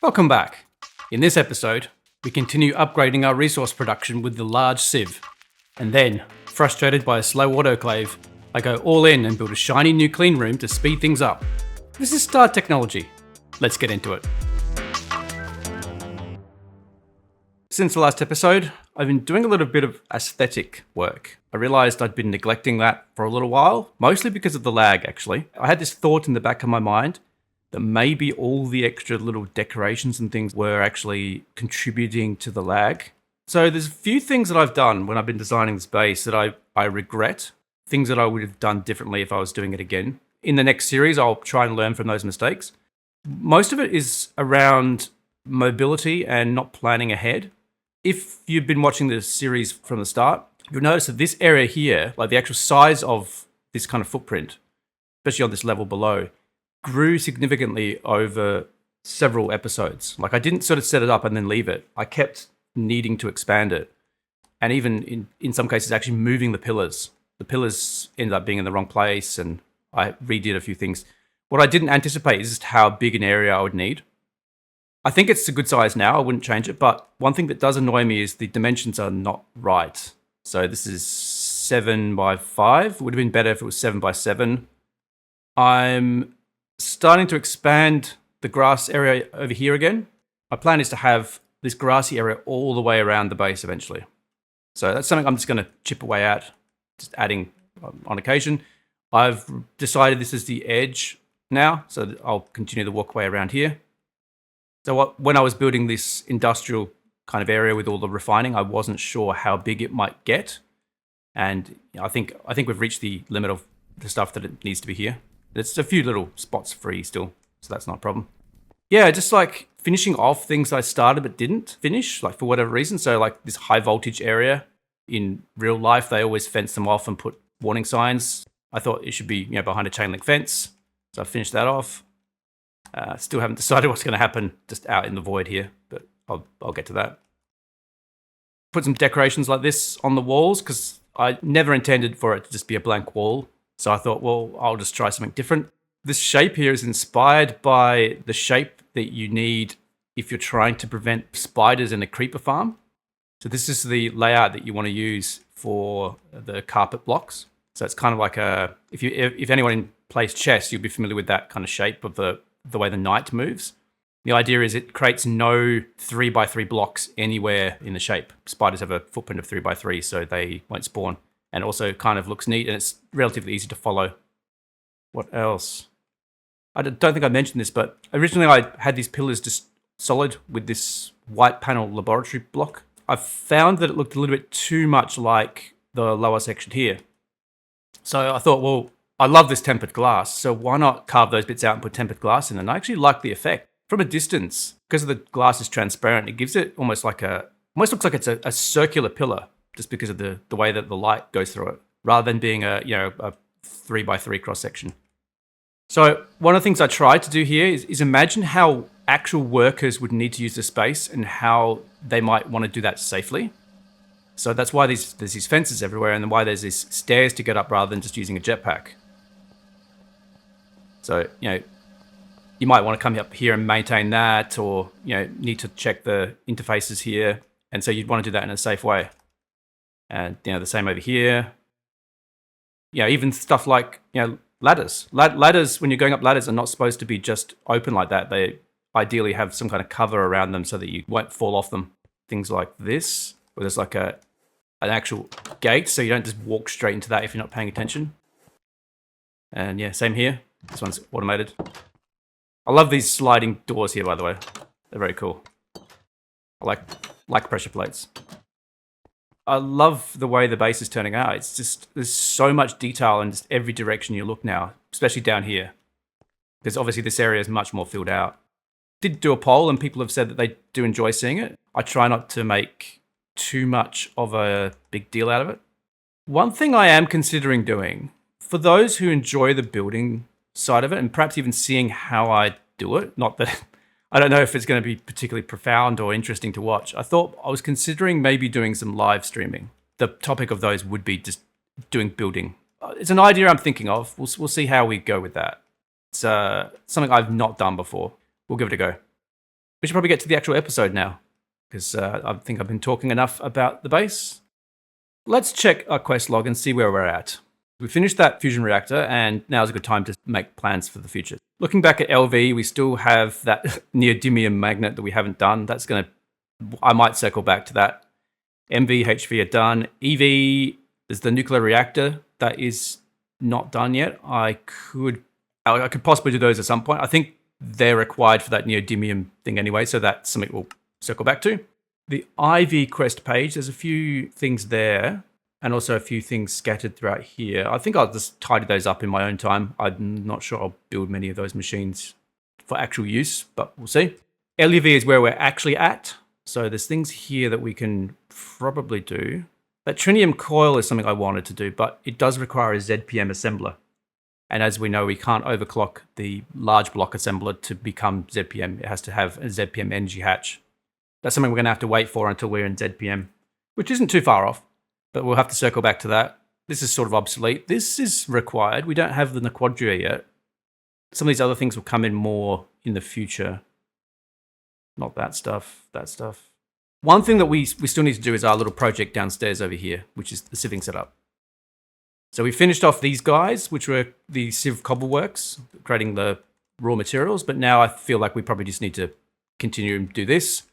Welcome back. In this episode, we continue upgrading our resource production with the Large Sieve. And then, frustrated by a slow autoclave, I go all in and build a shiny new clean room to speed things up. This is Star Technology. Let's get into it. Since the last episode, I've been doing a little bit of aesthetic work. I realized I'd been neglecting that for a little while, mostly because of the lag, actually. I had this thought in the back of my mind that maybe all the extra little decorations and things were actually contributing to the lag. So there's a few things that I've done when I've been designing this base that I regret, things that I would have done differently if I was doing it again. In the next series, I'll try and learn from those mistakes. Most of it is around mobility and not planning ahead. If you've been watching this series from the start, you'll notice that this area here, like the actual size of this kind of footprint, especially on this level below, grew significantly over several episodes. Like I didn't sort of set it up and then leave it. I kept needing to expand it. And even in some cases, actually moving the pillars. The pillars ended up being in the wrong place and I redid a few things. What I didn't anticipate is just how big an area I would need. I think it's a good size now. I wouldn't change it. But one thing that does annoy me is the dimensions are not right. So this is 7 by 5. It would have been better if it was 7 by 7. I'm starting to expand the grass area over here again. My plan is to have this grassy area all the way around the base eventually. So that's something I'm just going to chip away at, just adding on occasion. I've decided this is the edge now, so I'll continue the walkway around here. So when I was building this industrial kind of area with all the refining, I wasn't sure how big it might get. And I think we've reached the limit of the stuff that it needs to be here. There's a few little spots free still, so that's not a problem. Yeah, just like finishing off things I started but didn't finish, like for whatever reason. So like this high voltage area, in real life, they always fence them off and put warning signs. I thought it should be behind a chain link fence. So I finished that off. Still haven't decided what's going to happen just out in the void here, but I'll get to that. Put some decorations like this on the walls because I never intended for it to just be a blank wall. So I thought, well, I'll just try something different. This shape here is inspired by the shape that you need if you're trying to prevent spiders in a creeper farm. So this is the layout that you want to use for the carpet blocks. So it's kind of like if anyone plays chess, you'll be familiar with that kind of shape of the way the knight moves. The idea is it creates no 3x3 blocks anywhere in the shape. Spiders have a footprint of 3x3, so they won't spawn. And also kind of looks neat, and it's relatively easy to follow. What else? I don't think I mentioned this, but originally I had these pillars just solid with this white panel laboratory block. I found that it looked a little bit too much like the lower section here. So I thought, well, I love this tempered glass, so why not carve those bits out and put tempered glass in? And I actually like the effect. From a distance, because the glass is transparent, it gives it almost looks like it's a circular pillar, just because of the way that the light goes through it, rather than being a 3x3 cross section. So one of the things I tried to do here is imagine how actual workers would need to use the space and how they might want to do that safely. So that's why there's these fences everywhere, and why there's these stairs to get up rather than just using a jetpack. So you might want to come up here and maintain that, or need to check the interfaces here, and so you'd want to do that in a safe way. And the same over here. Even stuff like ladders. Ladders, when you're going up ladders, are not supposed to be just open like that. They ideally have some kind of cover around them so that you won't fall off them. Things like this, where there's like an actual gate, so you don't just walk straight into that if you're not paying attention. And same here. This one's automated. I love these sliding doors here, by the way. They're very cool. I like pressure plates. I love the way the base is turning out. It's just, there's so much detail in just every direction you look now, especially down here. Because obviously this area is much more filled out. Did do a poll and people have said that they do enjoy seeing it. I try not to make too much of a big deal out of it. One thing I am considering doing, for those who enjoy the building side of it, and perhaps even seeing how I do it, not that I don't know if it's going to be particularly profound or interesting to watch. I was considering maybe doing some live streaming. The topic of those would be just doing building. It's an idea I'm thinking of. We'll see how we go with that. It's something I've not done before. We'll give it a go. We should probably get to the actual episode now, because I think I've been talking enough about the base. Let's check our quest log and see where we're at. We finished that fusion reactor, and now's a good time to make plans for the future. Looking back at LV, we still have that neodymium magnet that we haven't done. I might circle back to that. MV, HV are done. EV is the nuclear reactor that is not done yet. I could possibly do those at some point. I think they're required for that neodymium thing anyway, so that's something we'll circle back to. The IV quest page, there's a few things there, and also a few things scattered throughout here. I think I'll just tidy those up in my own time. I'm not sure I'll build many of those machines for actual use, but we'll see. LUV is where we're actually at. So there's things here that we can probably do. That trinium coil is something I wanted to do, but it does require a ZPM assembler. And as we know, we can't overclock the large block assembler to become ZPM. It has to have a ZPM energy hatch. That's something we're going to have to wait for until we're in ZPM, which isn't too far off, but we'll have to circle back to that. This is sort of obsolete. This is required. We don't have the Quadria yet. Some of these other things will come in more in the future. Not that stuff, that stuff. One thing that we still need to do is our little project downstairs over here, which is the sieving setup. So we finished off these guys, which were the Sieve Cobbleworks, creating the raw materials, but now I feel like we probably just need to continue and do this.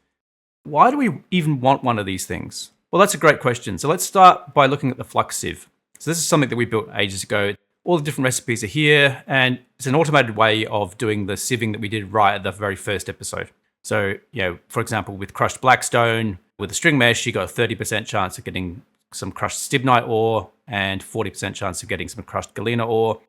Why do we even want one of these things? Well, that's a great question. So let's start by looking at the Flux Sieve. So this is something that we built ages ago. All the different recipes are here, and it's an automated way of doing the sieving that we did right at the very first episode. So, for example, with crushed blackstone, with a string mesh, you got a 30% chance of getting some crushed stibnite ore and 40% chance of getting some crushed galena ore.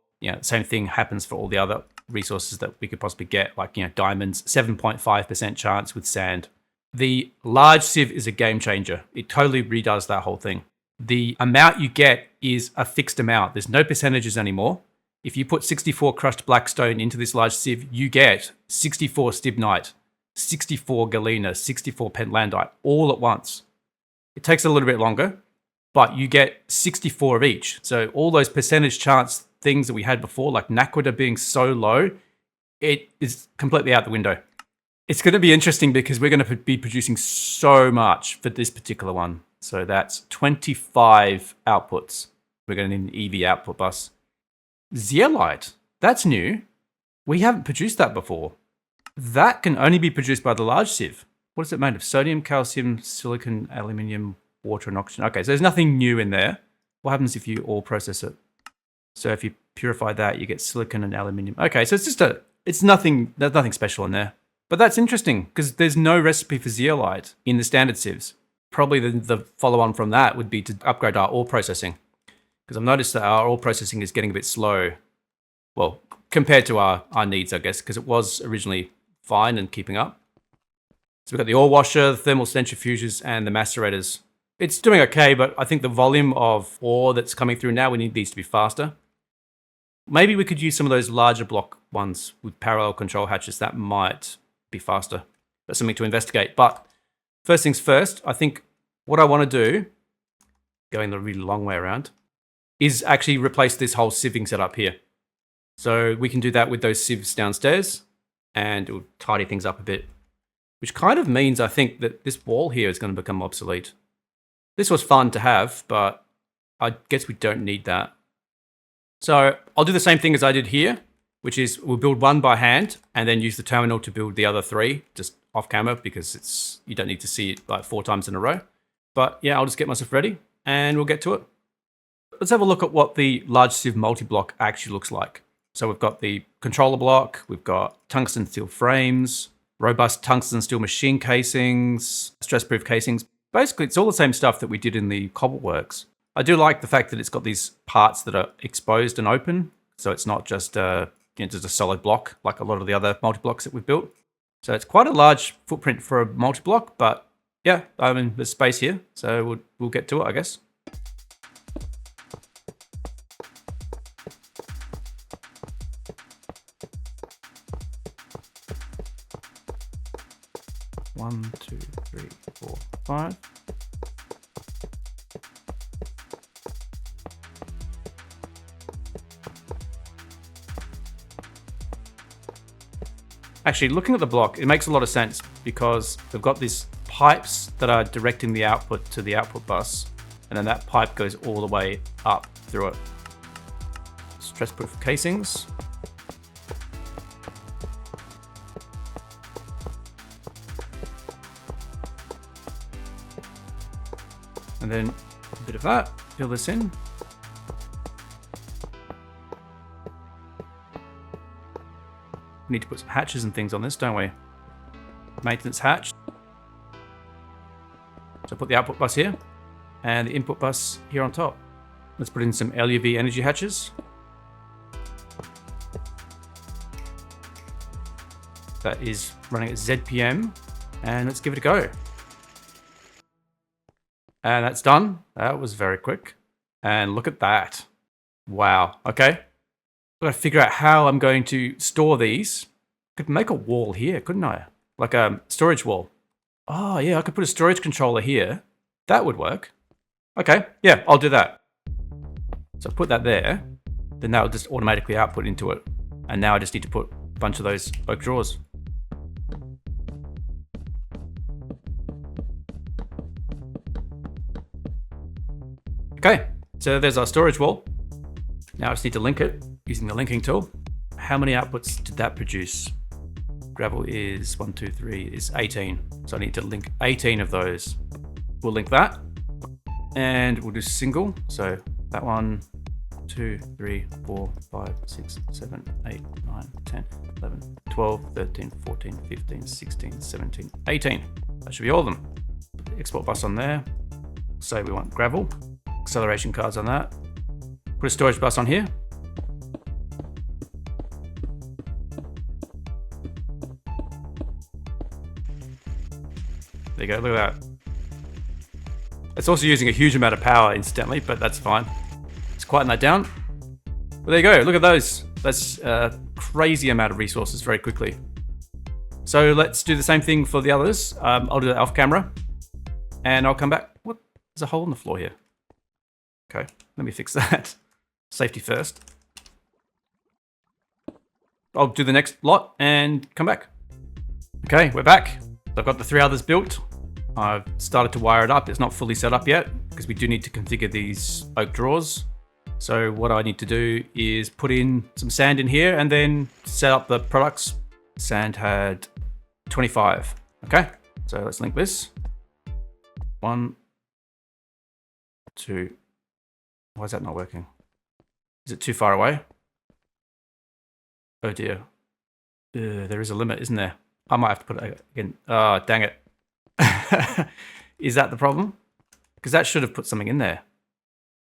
Same thing happens for all the other resources that we could possibly get, like, diamonds, 7.5% chance with sand. The Large Sieve is a game changer. It totally redoes that whole thing. The amount you get is a fixed amount. There's no percentages anymore. If you put 64 crushed blackstone into this Large Sieve, you get 64 stibnite, 64 galena, 64 pentlandite, all at once. It takes a little bit longer, but you get 64 of each. So all those percentage chance things that we had before, like Naquita being so low, it is completely out the window. It's going to be interesting because we're going to be producing so much for this particular one. So that's 25 outputs. We're going to need an EV output bus. Zeolite, that's new. We haven't produced that before. That can only be produced by the Large Sieve. What is it made of? Sodium, calcium, silicon, aluminium, water, and oxygen. Okay, so there's nothing new in there. What happens if you all process it? So if you purify that, you get silicon and aluminium. Okay, so there's nothing special in there. But that's interesting because there's no recipe for zeolite in the standard sieves. Probably the follow-on from that would be to upgrade our ore processing, because I've noticed that our ore processing is getting a bit slow. Well, compared to our needs, I guess, because it was originally fine and keeping up. So we've got the ore washer, the thermal centrifuges, and the macerators. It's doing okay, but I think the volume of ore that's coming through now, we need these to be faster. Maybe we could use some of those larger block ones with parallel control hatches. That might be faster. That's something to investigate. But first things first, I think what I want to do, going the really long way around, is actually replace this whole sieving setup here. So we can do that with those sieves downstairs, and it will tidy things up a bit, which kind of means I think that this wall here is going to become obsolete. This was fun to have, but I guess we don't need that. So I'll do the same thing as I did here, which is we'll build one by hand and then use the terminal to build the other three just off camera, because you don't need to see it like 4 times in a row. But yeah, I'll just get myself ready and we'll get to it. Let's have a look at what the Large Sieve multi-block actually looks like. So we've got the controller block, we've got tungsten steel frames, robust tungsten steel machine casings, stress-proof casings. Basically, it's all the same stuff that we did in the Cobbleworks. I do like the fact that it's got these parts that are exposed and open, so it's not just just a solid block like a lot of the other multi-blocks that we've built. So it's quite a large footprint for a multi-block, but yeah, I mean, there's space here, so we'll get to it, I guess. One, two, three, four, five. Actually, looking at the block, it makes a lot of sense because we've got these pipes that are directing the output to the output bus, and then that pipe goes all the way up through it. Stress-proof casings. And then a bit of that, fill this in. We need to put some hatches and things on this, don't we? Maintenance hatch. So put the output bus here and the input bus here on top. Let's put in some LUV energy hatches. That is running at ZPM, and let's give it a go. And that's done. That was very quick. And look at that. Wow. Okay. I've got to figure out how I'm going to store these. I could make a wall here, couldn't I? Like a storage wall. Oh, yeah, I could put a storage controller here. That would work. Okay, yeah, I'll do that. So put that there. Then that will just automatically output into it. And now I just need to put a bunch of those oak drawers. Okay, so there's our storage wall. Now I just need to link it using the linking tool. How many outputs did that produce? Gravel is 1, 2, 3, is 18. So I need to link 18 of those. We'll link that and we'll do single. So that one, 2, 3, 4, 5, 6, 7, 8, 9, 10, 11, 12, 13, 14, 15, 16, 17, 18. That should be all of them. Put the export bus on there. Say we want gravel. Acceleration cards on that. Put a storage bus on here. There you go, look at that. It's also using a huge amount of power incidentally, but that's fine. Let's quieten that down. Well, there you go, look at those. That's a crazy amount of resources very quickly. So let's do the same thing for the others. I'll do that off camera and I'll come back. What? There's a hole in the floor here. Okay, let me fix that. Safety first. I'll do the next lot and come back. Okay, we're back. I've got the 3 others built. I've started to wire it up. It's not fully set up yet because we do need to configure these oak drawers. So what I need to do is put in some sand in here and then set up the products. Sand had 25. Okay, so let's link this. 1, 2. Why is that not working? Is it too far away? Oh dear. There is a limit, isn't there? I might have to put it again. Oh, dang it. Is that the problem? Because that should have put something in there.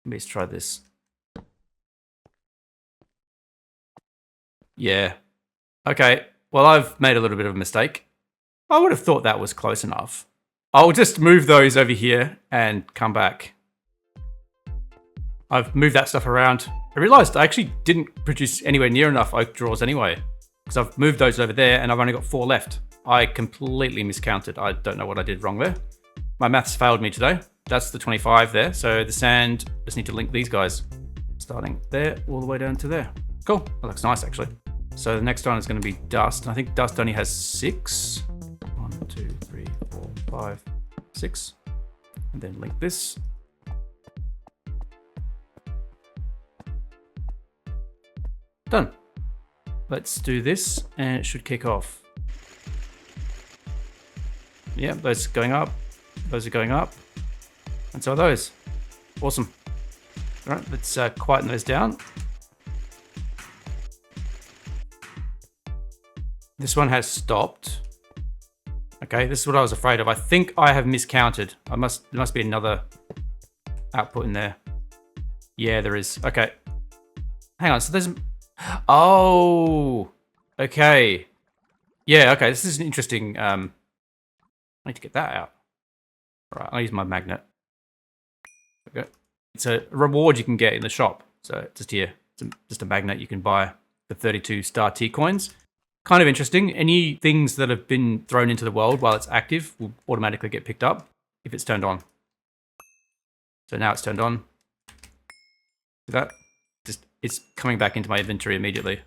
Let me just try this. Yeah. Okay. Well, I've made a little bit of a mistake. I would have thought that was close enough. I'll just move those over here and come back. I've moved that stuff around. I realized I actually didn't produce anywhere near enough oak drawers anyway, because I've moved those over there and I've only got 4 left. I completely miscounted. I don't know what I did wrong there. My maths failed me today. That's the 25 there. So the sand, just need to link these guys. Starting there, all the way down to there. Cool, that looks nice actually. So the next one is gonna be dust. I think dust only has 6. 1, 2, 3, 4, 5, 6. And then link this. Done. Let's do this and it should kick off. Yeah, those are going up. Those are going up. And so are those. Awesome. All right, let's quieten those down. This one has stopped. Okay, this is what I was afraid of. I think I have miscounted. There must be another output in there. Yeah, there is. Okay. Hang on, so there's... Oh, okay. Yeah, okay, this is an interesting... I need to get that out. All right, I'll use my magnet. Okay. It's a reward you can get in the shop. So just here, it's just a magnet you can buy for 32 star T coins. Kind of interesting. Any things that have been thrown into the world while it's active will automatically get picked up if it's turned on. So now it's turned on. See that? Just it's coming back into my inventory immediately.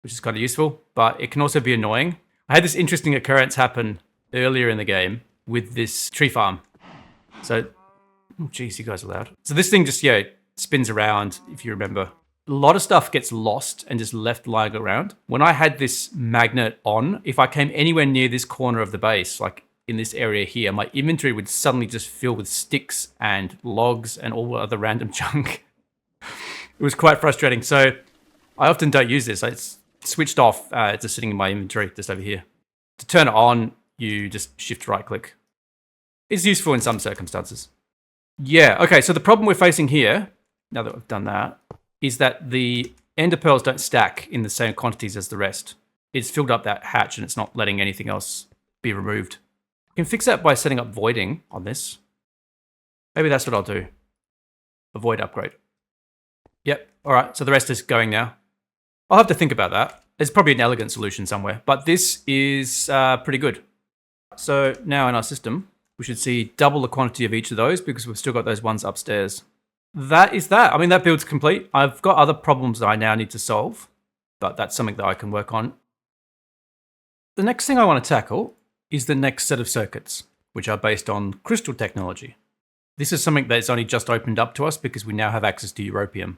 which is kind of useful, but it can also be annoying. I had this interesting occurrence happen earlier in the game with this tree farm. So, oh geez, you guys are loud. So this thing just, spins around, if you remember. A lot of stuff gets lost and just left lying around. When I had this magnet on, if I came anywhere near this corner of the base, like in this area here, my inventory would suddenly just fill with sticks and logs and all other random junk. It was quite frustrating. So I often don't use this. It's switched off, it's just sitting in my inventory just over here. To turn it on, you just shift right click. It's useful in some circumstances. Yeah, okay, so the problem we're facing here, now that we've done that, is that the ender pearls don't stack in the same quantities as the rest. It's filled up that hatch and it's not letting anything else be removed. You can fix that by setting up voiding on this. Maybe that's what I'll do. Avoid upgrade. Yep, all right, so the rest is going now. I'll have to think about that. There's probably an elegant solution somewhere, but this is pretty good. So now in our system, we should see double the quantity of each of those because we've still got those ones upstairs. That is that. I mean, that build's complete. I've got other problems that I now need to solve, but that's something that I can work on. The next thing I want to tackle is the next set of circuits, which are based on crystal technology. This is something that's only just opened up to us because we now have access to europium.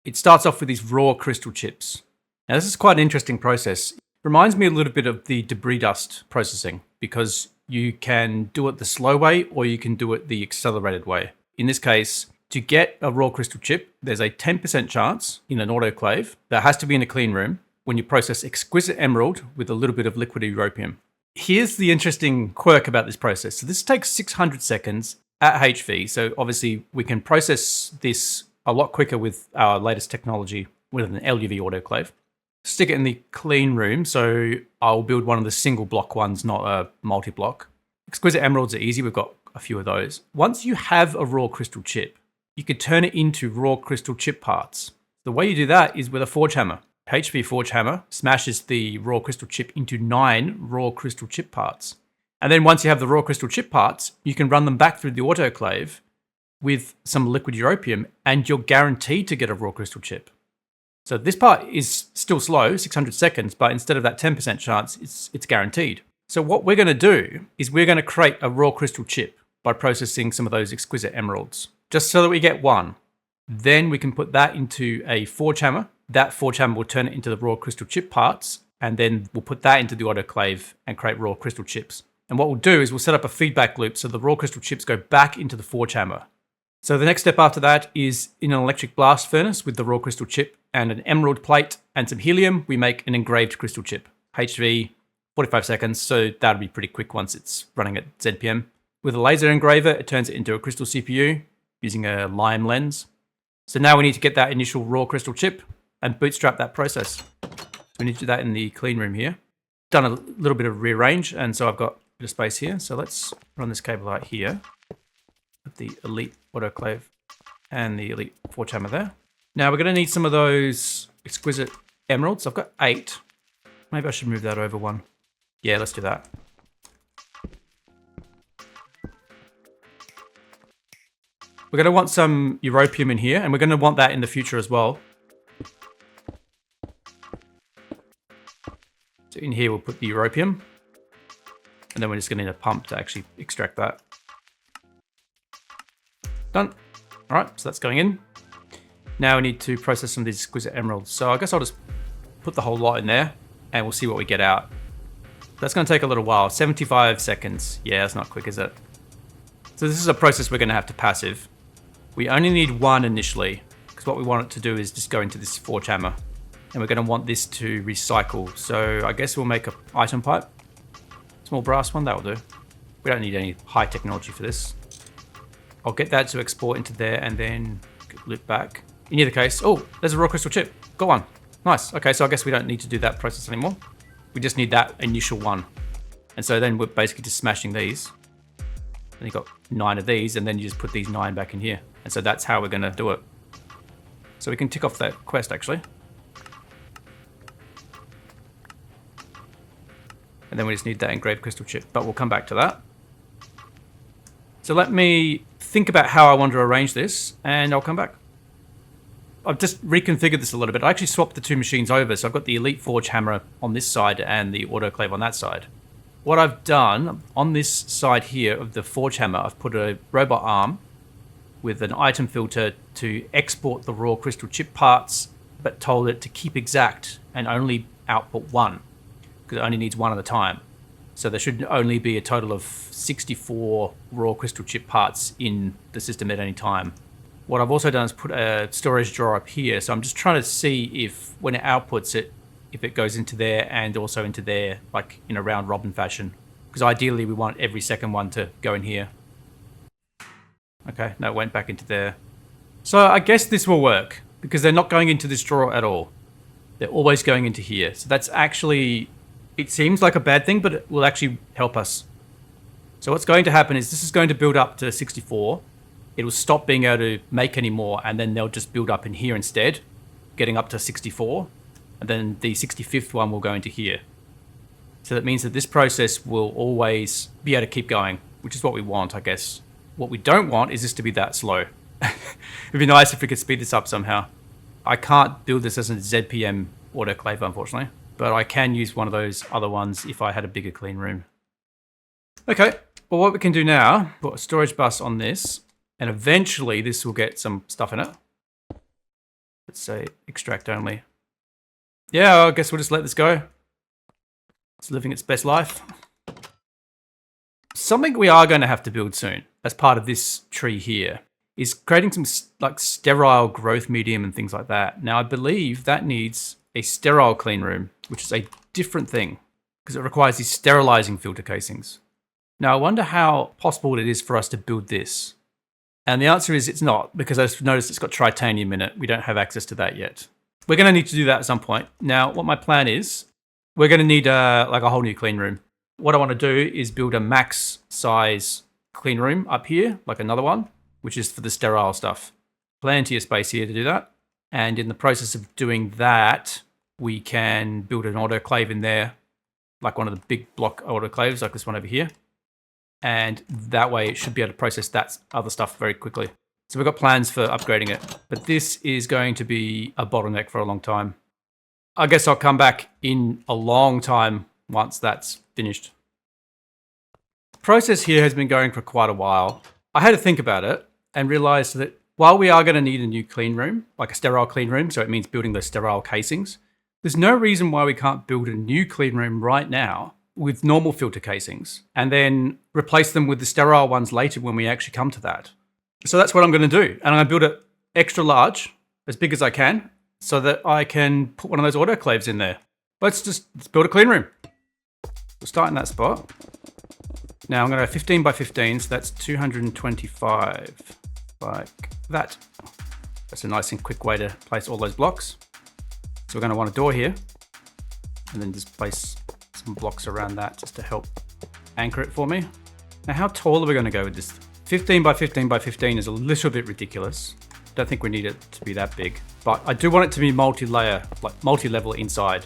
It starts off with these raw crystal chips. Now, this is quite an interesting process. It reminds me a little bit of the debris dust processing because you can do it the slow way or you can do it the accelerated way. In this case, to get a raw crystal chip, there's a 10% chance in an autoclave that has to be in a clean room when you process exquisite emerald with a little bit of liquid europium. Here's the interesting quirk about this process. So this takes 600 seconds at HV. So obviously we can process this a lot quicker with our latest technology with an LUV autoclave. Stick it in the clean room. So I'll build one of the single block ones, not a multi-block. Exquisite emeralds are easy. We've got a few of those. Once you have a raw crystal chip, you could turn it into raw crystal chip parts. The way you do that is with a forge hammer. HV forge hammer smashes the raw crystal chip into 9 raw crystal chip parts. And then once you have the raw crystal chip parts, you can run them back through the autoclave with some liquid europium and you're guaranteed to get a raw crystal chip. So this part is still slow, 600 seconds, but instead of that 10% chance, it's guaranteed. So what we're going to do is we're going to create a raw crystal chip by processing some of those exquisite emeralds, just so that we get one. Then we can put that into a forge hammer. That forge hammer will turn it into the raw crystal chip parts, and then we'll put that into the autoclave and create raw crystal chips. And what we'll do is we'll set up a feedback loop so the raw crystal chips go back into the forge hammer. So the next step after that is in an electric blast furnace with the raw crystal chip and an emerald plate and some helium, we make an engraved crystal chip. HV, 45 seconds, so that'll be pretty quick once it's running at ZPM. With a laser engraver, it turns it into a crystal CPU using a lime lens. So now we need to get that initial raw crystal chip and bootstrap that process. So we need to do that in the clean room here. Done a little bit of rearrange, and so I've got a bit of space here. So let's run this cable out here. Put the Elite autoclave and the Elite forge hammer there. Now we're going to need some of those exquisite emeralds. I've got 8. Maybe I should move that over one. Yeah, let's do that. We're going to want some europium in here, and we're going to want that in the future as well. So in here we'll put the europium, and then we're just going to need a pump to actually extract that. Done. All right, so that's going in. Now we need to process some of these exquisite emeralds. So I guess I'll just put the whole lot in there, and we'll see what we get out. That's going to take a little while. 75 seconds. Yeah, that's not quick, is it? So this is a process we're going to have to passive. We only need one initially, because what we want it to do is just go into this forge hammer. And we're going to want this to recycle. So I guess we'll make an item pipe. Small brass one, that'll do. We don't need any high technology for this. I'll get that to export into there and then loop back. In either case, oh, there's a raw crystal chip. Got one. Nice. Okay, so I guess we don't need to do that process anymore. We just need that initial one. And so then we're basically just smashing these. And you've got 9 of these, and then you just put these 9 back in here. And so that's how we're going to do it. So we can tick off that quest, actually. And then we just need that engraved crystal chip, but we'll come back to that. So let me think about how I want to arrange this, and I'll come back. I've just reconfigured this a little bit. I actually swapped the two machines over. So I've got the Elite Forge hammer on this side and the autoclave on that side. What I've done on this side here of the Forge hammer, I've put a robot arm with an item filter to export the raw crystal chip parts, but told it to keep exact and only output one, because it only needs one at a time. So there should only be a total of 64 raw crystal chip parts in the system at any time. What I've also done is put a storage drawer up here. So I'm just trying to see if when it outputs it, if it goes into there and also into there, like in a round robin fashion. Because ideally we want every second one to go in here. Okay, no, it went back into there. So I guess this will work because they're not going into this drawer at all. They're always going into here. So that's actually, it seems like a bad thing, but it will actually help us. So what's going to happen is this is going to build up to 64. It'll stop being able to make any more, and then they'll just build up in here instead, getting up to 64. And then the 65th one will go into here. So that means that this process will always be able to keep going, which is what we want, I guess. What we don't want is this to be that slow. It'd be nice if we could speed this up somehow. I can't build this as a ZPM autoclave, unfortunately, but I can use one of those other ones if I had a bigger clean room. Okay, well, what we can do now, put a storage bus on this, and eventually this will get some stuff in it. Let's say extract only. Yeah, I guess we'll just let this go. It's living its best life. Something we are going to have to build soon, as part of this tree here, is creating some like sterile growth medium and things like that. Now, I believe that needs a sterile clean room, which is a different thing, because it requires these sterilizing filter casings. Now, I wonder how possible it is for us to build this. And the answer is it's not, because I've noticed it's got tritanium in it. We don't have access to that yet. We're going to need to do that at some point. Now, what my plan is, we're going to need like a whole new clean room. What I want to do is build a max size clean room up here, like another one, which is for the sterile stuff. Plenty of space here to do that. And in the process of doing that, we can build an autoclave in there, like one of the big block autoclaves, like this one over here. And that way it should be able to process that other stuff very quickly. So we've got plans for upgrading it, but this is going to be a bottleneck for a long time. I guess I'll come back in a long time once that's finished. The process here has been going for quite a while. I had to think about it and realized that while we are going to need a new clean room, like a sterile clean room, so it means building those sterile casings, there's no reason why we can't build a new clean room right now with normal filter casings and then replace them with the sterile ones later when we actually come to that. So that's what I'm going to do. And I'm going to build it extra large, as big as I can, so that I can put one of those autoclaves in there. Let's build a clean room. We'll start in that spot. Now I'm going to go 15 by 15, so that's 225, like that. That's a nice and quick way to place all those blocks. So we're going to want a door here, and then just place some blocks around that just to help anchor it for me. Now, how tall are we going to go with this? 15 by 15 by 15 is a little bit ridiculous. Don't think we need it to be that big, but I do want it to be multi-layer, like multi-level inside.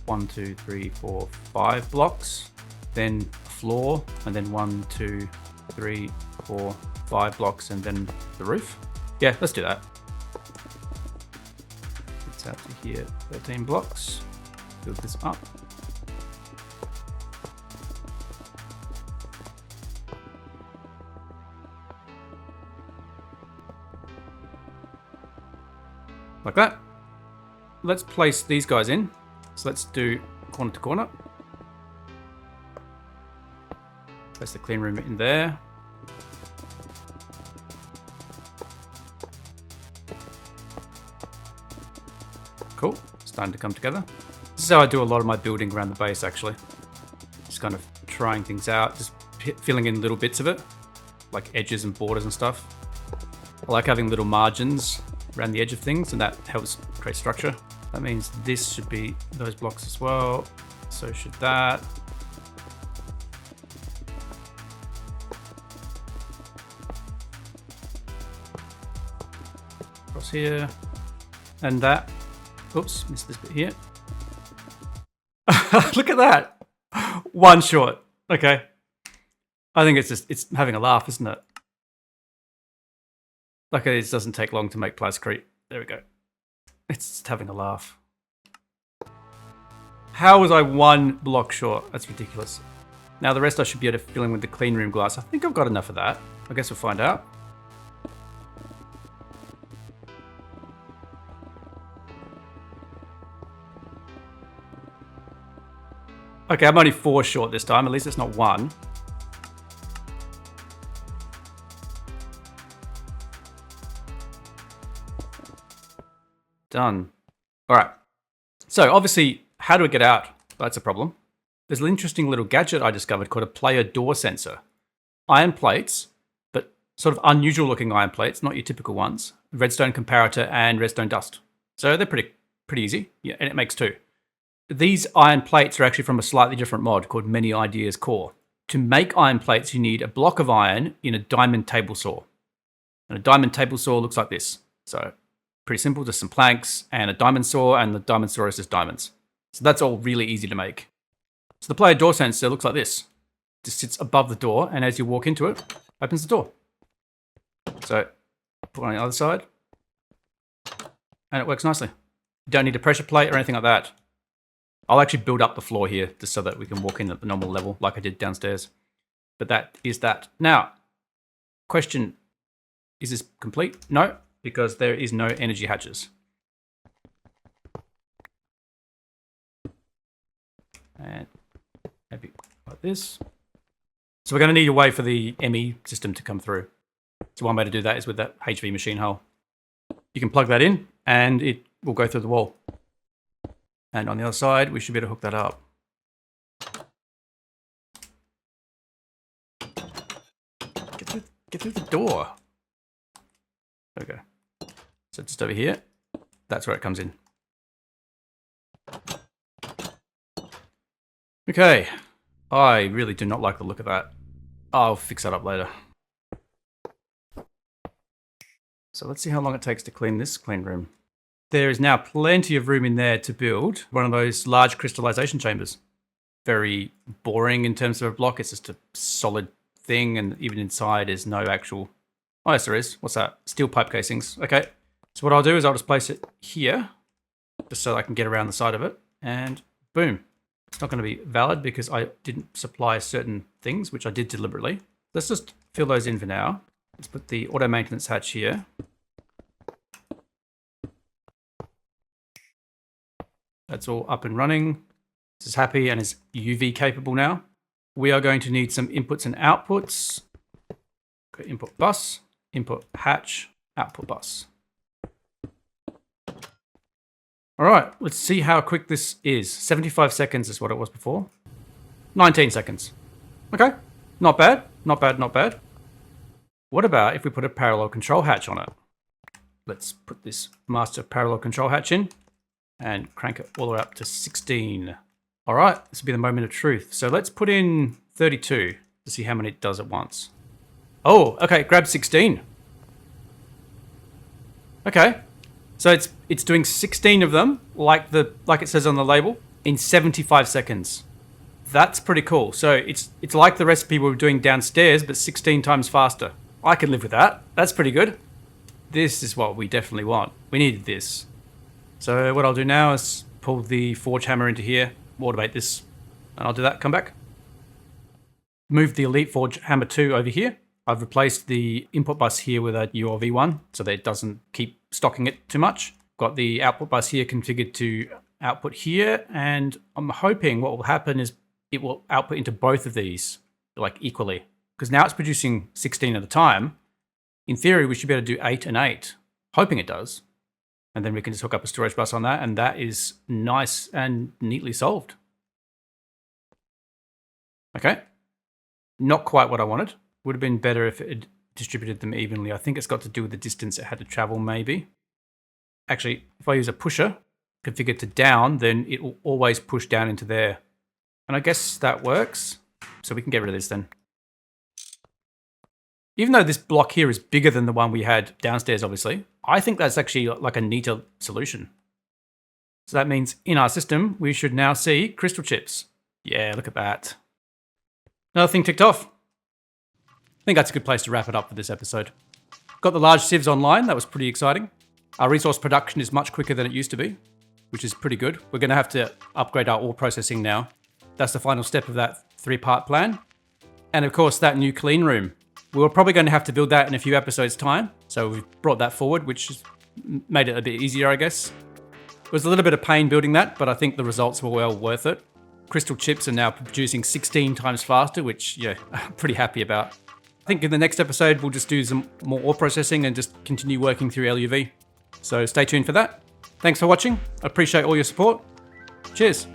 1, 2, 3, 4, 5 blocks, then floor, and then 1, 2, 3, 4, 5 blocks, and then the roof. Yeah, let's do that. It's out to here, 13 blocks. Build this up. Like that. Let's place these guys in. So let's do corner to corner. Place the clean room in there. Cool, starting to come together. This is how I do a lot of my building around the base, actually. Just kind of trying things out, just filling in little bits of it, like edges and borders and stuff. I like having little margins around the edge of things, and that helps create structure. That means this should be those blocks as well. So should that. Across here. And that. Oops, missed this bit here. Look at that. One short. Okay. I think it's having a laugh, isn't it? Like it doesn't take long to make plascrete. There we go. It's just having a laugh. How was I one block short? That's ridiculous. Now the rest I should be able to fill in with the clean room glass. I think I've got enough of that. I guess we'll find out. Okay, I'm only 4 short this time. At least it's not 1. Done. All right. So obviously, how do we get out? That's a problem. There's an interesting little gadget I discovered called a player door sensor. Iron plates, but sort of unusual looking iron plates, not your typical ones. Redstone comparator and redstone dust. So they're pretty easy. Yeah, and it makes 2. These iron plates are actually from a slightly different mod called Many Ideas Core. To make iron plates, you need a block of iron in a diamond table saw. And a diamond table saw looks like this. So pretty simple, just some planks and a diamond saw, and the diamond saw is just diamonds. So that's all really easy to make. So the player door sensor looks like this. Just sits above the door, and as you walk into it, opens the door. So put it on the other side, and it works nicely. You don't need a pressure plate or anything like that. I'll actually build up the floor here just so that we can walk in at the normal level like I did downstairs. But that is that. Now, question, is this complete? No, because there is no energy hatches. And maybe like this. So we're going to need a way for the ME system to come through. So one way to do that is with that HV machine hull. You can plug that in and it will go through the wall. And on the other side, we should be able to hook that up. Get through the door. Okay. So just over here, that's where it comes in. Okay. I really do not like the look of that. I'll fix that up later. So let's see how long it takes to clean this clean room. There is now plenty of room in there to build one of those large crystallization chambers. Very boring in terms of a block. It's just a solid thing, and even inside is no actual... Oh, yes, there is. What's that? Steel pipe casings. Okay. So what I'll do is I'll just place it here, just so I can get around the side of it, and boom. It's not going to be valid because I didn't supply certain things, which I did deliberately. Let's just fill those in for now. Let's put the auto maintenance hatch here. That's all up and running. This is happy and is UV capable now. We are going to need some inputs and outputs. Okay, input bus, input hatch, output bus. All right, let's see how quick this is. 75 seconds is what it was before. 19 seconds. Okay, not bad, not bad, not bad. What about if we put a parallel control hatch on it? Let's put this master parallel control hatch in and crank it all the way up to 16. All right, this will be the moment of truth. So let's put in 32 to see how many it does at once. Oh, okay, grab 16. Okay, so it's doing 16 of them, like it says on the label, in 75 seconds. That's pretty cool. So it's like the recipe we were doing downstairs, but 16 times faster. I can live with that. That's pretty good. This is what we definitely want. We needed this. So what I'll do now is pull the forge hammer into here, automate this, and I'll do that, come back. Move the Elite Forge Hammer 2 over here. I've replaced the input bus here with a URV one so that it doesn't keep stocking it too much. Got the output bus here configured to output here, and I'm hoping what will happen is it will output into both of these like equally. Because now it's producing 16 at a time. In theory, we should be able to do 8 and 8. Hoping it does. And then we can just hook up a storage bus on that, and that is nice and neatly solved. Okay. Not quite what I wanted. Would have been better if it had distributed them evenly. I think it's got to do with the distance it had to travel, maybe. Actually, if I use a pusher configured to down, then it will always push down into there. And I guess that works. So we can get rid of this then. Even though this block here is bigger than the one we had downstairs, obviously, I think that's actually like a neater solution. So that means in our system, we should now see crystal chips. Yeah, look at that. Another thing ticked off. I think that's a good place to wrap it up for this episode. Got the large sieves online. That was pretty exciting. Our resource production is much quicker than it used to be, which is pretty good. We're going to have to upgrade our ore processing now. That's the final step of that 3-part plan. And of course, that new clean room. We were probably going to have to build that in a few episodes' time, so we've brought that forward, which has made it a bit easier, I guess. It was a little bit of pain building that, but I think the results were well worth it. Crystal chips are now producing 16 times faster, which, yeah, I'm pretty happy about. I think in the next episode, we'll just do some more ore processing and just continue working through LUV. So stay tuned for that. Thanks for watching. I appreciate all your support. Cheers.